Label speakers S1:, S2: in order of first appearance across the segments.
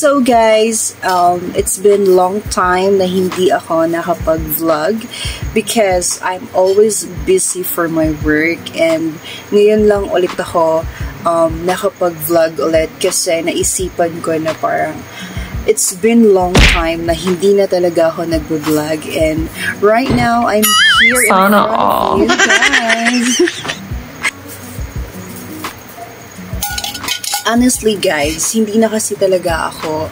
S1: So guys, it's been long time na hindi ako nakapag-vlog because I'm always busy for my work, and ngayon lang ulit ako nakapag-vlog ulit kasi naisipan ko na parang it's been long time na hindi na talaga ako nag-vlog, and right now I'm here in front of you guys. Honestly guys, hindi na kasi talaga ako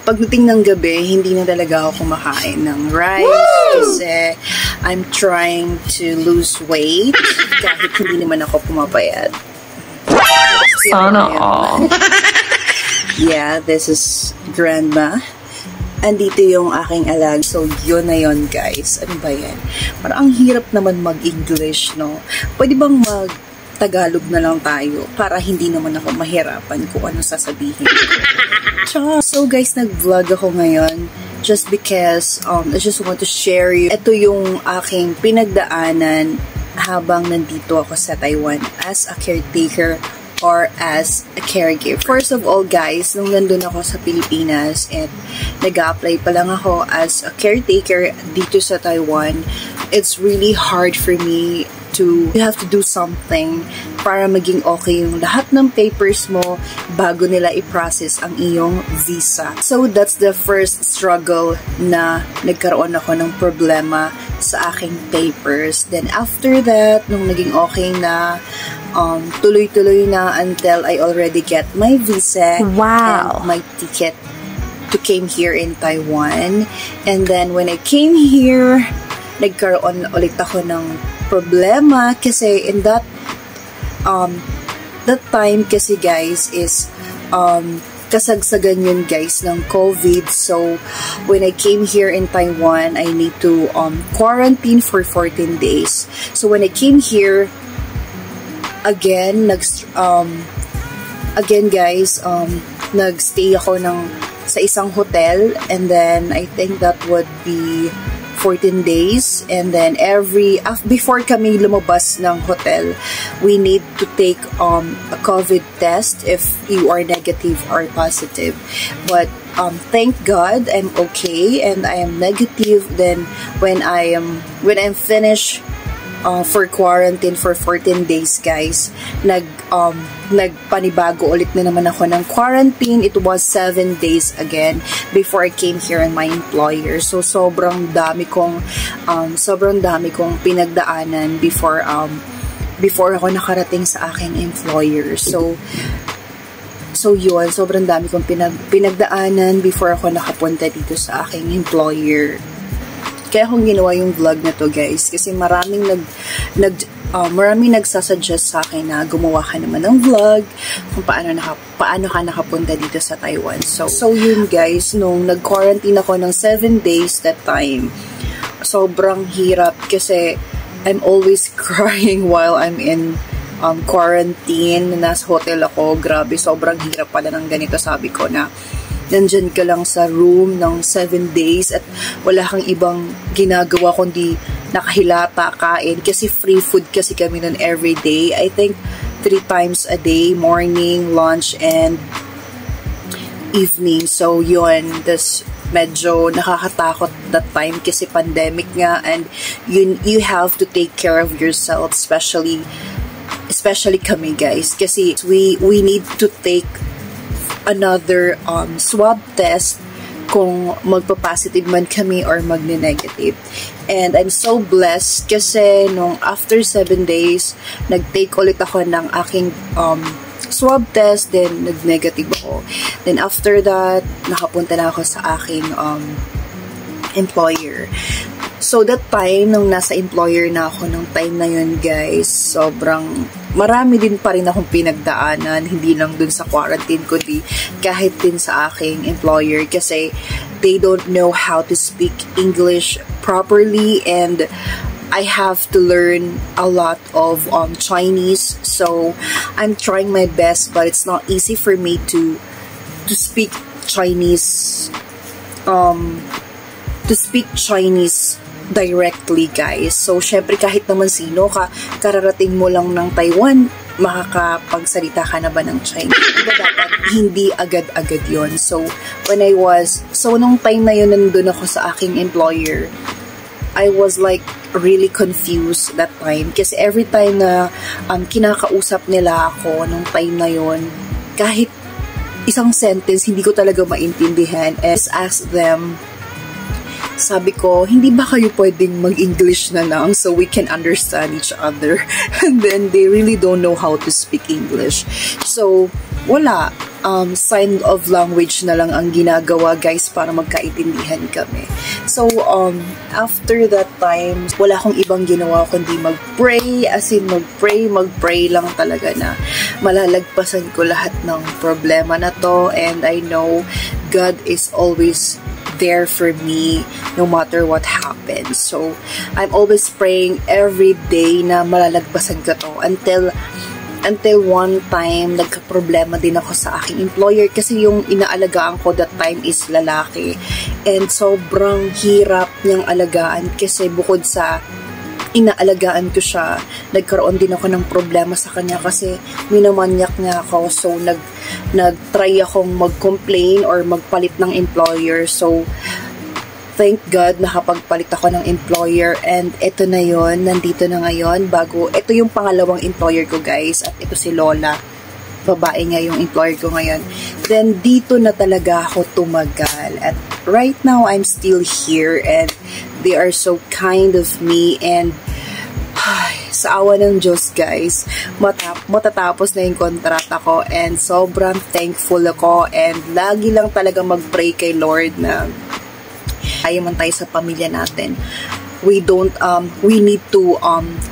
S1: pagdating ng gabi, hindi na talaga ako kumakain ng rice kasi I'm trying to lose weight kahit hindi naman ako pumapayat.
S2: Sana all.
S1: Yeah, this is Grandma. Andito yung aking alag. So, yun na yun, guys. Ano ba yan? Parang ang hirap naman mag-English, no? Pwede bang mag-Tagalog na lang tayo para hindi naman ako mahirapan kung ano sasabihin ko. So, guys, nag-vlog ako ngayon just because I just want to share you. Ito yung aking pinagdaanan habang nandito ako sa Taiwan as a caretaker or as a caregiver. First of all guys, nung nandun ako sa Pilipinas and nag-apply pa lang ako as a caretaker dito sa Taiwan, it's really hard for me to you have to do something para maging okay yung lahat ng papers mo bago nila i-process ang iyong visa. So that's the first struggle na nagkaroon ako ng problema sa aking papers. Then after that, nung naging okay na, tuloy-tuloy na until I already get my visa and my ticket to came here in Taiwan. And then when I came here, nagkaroon ulit ako ng problema kasi in that time kasi guys is kasagsagan yun guys ng COVID. So when I came here in Taiwan, I need to quarantine for 14 days. So when I came here again guys, nagstay ako sa isang hotel, and then I think that would be 14 days, and then before kami lumabas ng hotel, we need to take a COVID test if you are negative or positive. But thank God I'm okay and I am negative. Then when I'm finished for quarantine for 14 days guys, nagpanibago ulit na naman ako ng quarantine. It was 7 days again before I came here and my employer. So sobrang dami kong pinagdaanan before ako nakarating sa aking employer. So yun, sobrang dami kong pinagdaanan before ako nakapunta dito sa aking employer. Kaya akong ginawa yung vlog na to guys kasi maraming nagsasuggest sa akin na gumawa ka naman ng vlog kung paano ka nakapunta dito sa Taiwan. So yun guys, nung nag-quarantine ako ng 7 days that time, sobrang hirap kasi I'm always crying while I'm in quarantine. Nasa hotel ako, grabe, sobrang hirap pala ng ganito. Sabi ko na nandyan ka lang sa room ng 7 days at wala kang ibang ginagawa kundi nakahilata, kain. Kasi free food kasi kami nun every day. I think 3 times a day, morning, lunch, and evening. So yun, das medyo nakakatakot that time kasi pandemic nga, and you have to take care of yourself, especially kami guys kasi we need to take another swab test kung magpa-positive man kami or magne-negative. And I'm so blessed kasi nung after 7 days, nag-take ulit ako ng aking swab test, then nag-negative ako. Then after that, nakapunta na ako sa aking employer. So that time, nung nasa employer na ako, nung time na yun guys, sobrang marami din pa rin akong pinagdaanan, hindi lang dun sa quarantine, kundi kahit din sa aking employer kasi they don't know how to speak English properly, and I have to learn a lot of Chinese. So I'm trying my best, but it's not easy for me to speak Chinese directly guys. So syempre kahit naman sino kararating mo lang ng Taiwan, makakapagsalita ka na ba ng Chinese? Diba dapat hindi agad-agad yon. So nung time na yun, nandun ako sa aking employer, I was like really confused that time. Kasi every time na kinakausap nila ako nung time na yun, kahit isang sentence, hindi ko talaga maintindihan. And ask them, sabi ko, hindi ba kayo pwedeng mag-English na lang so we can understand each other? And then they really don't know how to speak English. So, wala. Sign of language na lang ang ginagawa, guys, para magkaintindihan kami. So, after that time, wala akong ibang ginawa kundi mag-pray, as in mag-pray lang talaga na malalagpasan ko lahat ng problema na to. And I know God is always there for me no matter what happens. So, I'm always praying every day na malalagpasan ko to until one time, nagka-problema din ako sa aking employer kasi yung inaalagaan ko that time is lalaki. And sobrang hirap niyang alagaan kasi bukod sa inaalagaan ko siya, nagkaroon din ako ng problema sa kanya kasi minamanyak niya ako. So, nag-try akong mag-complain or magpalit ng employer. So, thank God, nakapagpalit ako ng employer, and ito na yon, nandito na ngayon. Ito yung pangalawang employer ko, guys, at ito si Lola. Babae nga yung employer ko ngayon. Then, dito na talaga ako tumagal. At right now, I'm still here, and they are so kind of me, and sa awa ng Diyos, guys, matatapos na yung kontrata ko, and sobrang thankful ako, and lagi lang talaga mag-pray kay Lord na tayo man tayo sa pamilya natin. We need to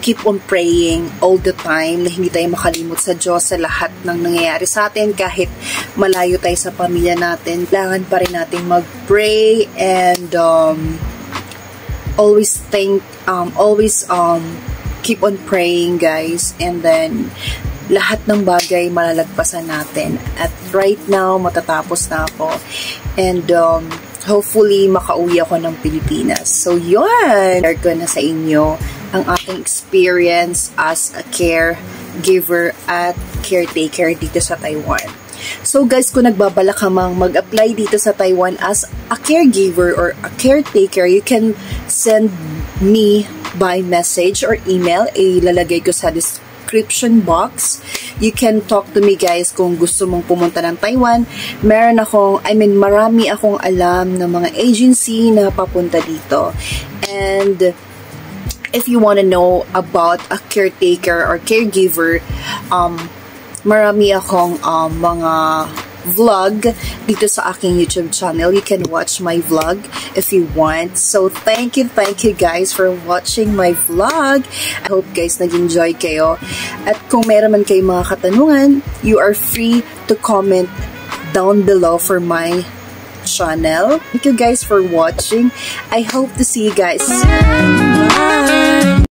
S1: keep on praying all the time na hindi tayo makalimot sa Diyos sa lahat ng nangyayari sa atin. Kahit malayo tayo sa pamilya natin, kailangan pa rin natin mag-pray and always keep on praying, guys. And then lahat ng bagay malalagpasan natin. At right now, matatapos na ako. And hopefully, makauwi ako ng Pilipinas. So, yun! Share ko na sa inyo ang aking experience as a caregiver at caretaker dito sa Taiwan. So, guys, kung nagbabalak ka mang mag-apply dito sa Taiwan as a caregiver or a caretaker, you can send me by message or email. Ilalagay ko sa description box. You can talk to me, guys, kung gusto mong pumunta ng Taiwan. Marami akong alam ng mga agency na papunta dito. And if you want to know about a caretaker or caregiver, marami akong mga vlog dito sa aking YouTube channel. You can watch my vlog if you want. So, thank you guys for watching my vlog. I hope, guys, nag-enjoy kayo. At kung meron man kayong mga katanungan, you are free to comment down below for my channel. Thank you guys for watching. I hope to see you guys soon. Bye!